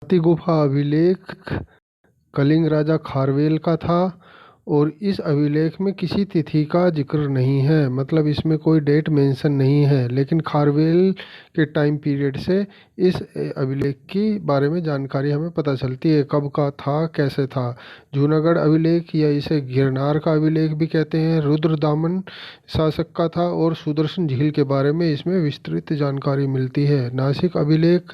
हाथी गुफा अभिलेख कलिंग राजा खारवेल का था और इस अभिलेख में किसी तिथि का जिक्र नहीं है, मतलब इसमें कोई डेट मेंशन नहीं है, लेकिन खारवेल के टाइम पीरियड से इस अभिलेख की बारे में जानकारी हमें पता चलती है, कब का था, कैसे था। जूनागढ़ अभिलेख या इसे गिरनार का अभिलेख भी कहते हैं, रुद्रदामन शासक का था और सुदर्शन झील के बारे में इसमें विस्तृत जानकारी मिलती है। नासिक अभिलेख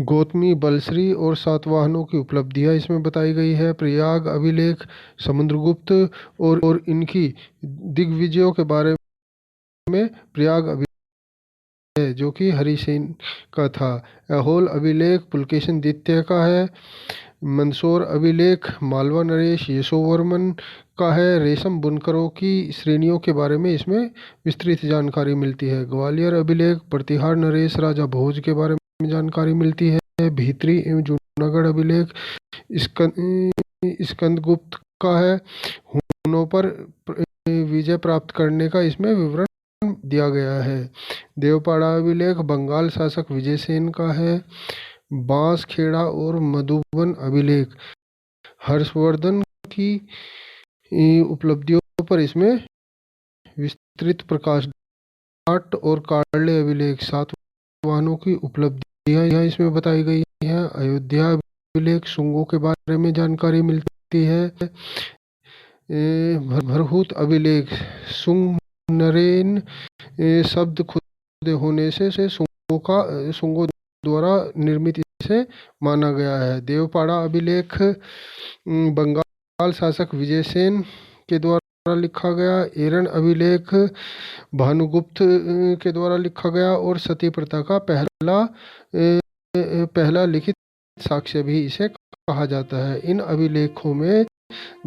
गौतमी बलश्री और सातवाहनों की उपलब्धियां इसमें बताई गई है। प्रयाग अभिलेख समुद्रगुप्त और इनकी दिग्विजयों के बारे में प्रयाग अभिलेख है जो कि हरिसेन का था। ऐहोल अभिलेख पुलकेशिन द्वितीय का है। मंदसौर अभिलेख मालवा नरेश यशोवर्मन का है। रेशम बुनकरों की श्रेणियों के बारे में इसमें विस्तृत जानकारी मिलती है। ग्वालियर अभिलेख प्रतिहार नरेश राजा भोज के बारे में जानकारी मिलती है। भीतरी एवं जूनागढ़ अभिलेख स्कंदगुप्त का है। हुनों पर विजय प्राप्त करने का इसमें विवरण दिया गया है। देवपाड़ा अभिलेख बंगाल शासक विजयसेन का है। बांसखेड़ा और मधुबन अभिलेख हर्षवर्धन की उपलब्धियों पर इसमें विस्तृत प्रकाश। जाट और कार्ले अभिलेख सातवाहनों की उपलब्धियां यहाँ इसमें बताई गई हैं। अयोध्या अभिलेख शुंगों के बारे में जानकारी मिलती है। भरहुत अभिलेख शुंग नरेन शब्द खुदे होने से शुंगों द्वारा निर्मित इसे माना गया है। देवपाड़ा अभिलेख बंगाल शासक विजयसेन के द्वारा लिखा गया। एरन अभिलेख भानुगुप्त के द्वारा लिखा गया और सती प्रथा का पहला लिखित साक्ष्य भी इसे कहा जाता है। इन अभिलेखों में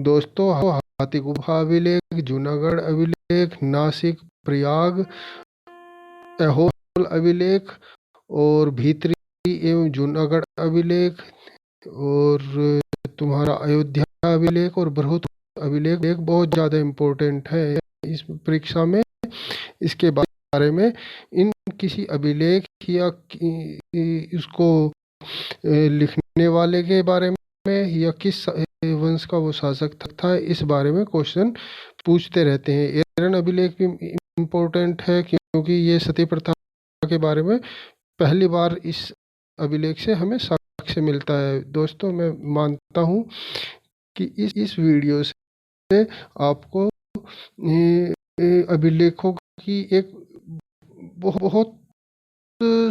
दोस्तों हाथी गुफा अभिलेख, जूनागढ़ अभिलेख, नासिक, प्रयाग, ऐहोल अभिलेख और भीतरी एवं जूनागढ़ अभिलेख और तुम्हारा अयोध्या अभिलेख और बरहुत अभिलेख एक बहुत ज़्यादा इम्पोर्टेंट है इस परीक्षा में। इसके बारे में इन किसी अभिलेख या इसको लिखने वाले के बारे में या किस वंश का वो शासक था, इस बारे में क्वेश्चन पूछते रहते हैं। एरन अभिलेख भी इम्पोर्टेंट है क्योंकि ये सती प्रथा के बारे में पहली बार इस अभिलेख से हमें साक्ष्य मिलता है। दोस्तों मैं मानता हूँ कि इस वीडियो से आपको अभिलेखों की एक बहुत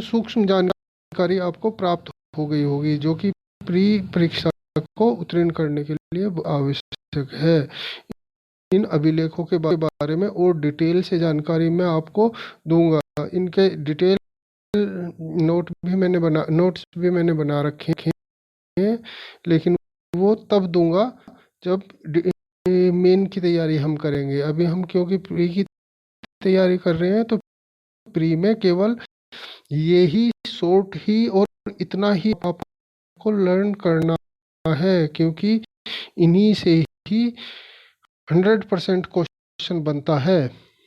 सूक्ष्म जानकारी आपको प्राप्त हो गई होगी जो कि प्री परीक्षा को उत्तीर्ण करने के लिए आवश्यक है। इन अभिलेखों के बारे में और डिटेल से जानकारी मैं आपको दूंगा। इनके डिटेल नोट्स भी मैंने बना रखे हैं, लेकिन वो तब दूंगा जब मेन की तैयारी हम करेंगे। अभी हम क्योंकि प्री की तैयारी कर रहे हैं तो प्री में केवल ये ही शॉर्ट ही और इतना ही आपको लर्न करना है, क्योंकि इन्हीं से ही 100% क्वेश्चन बनता है।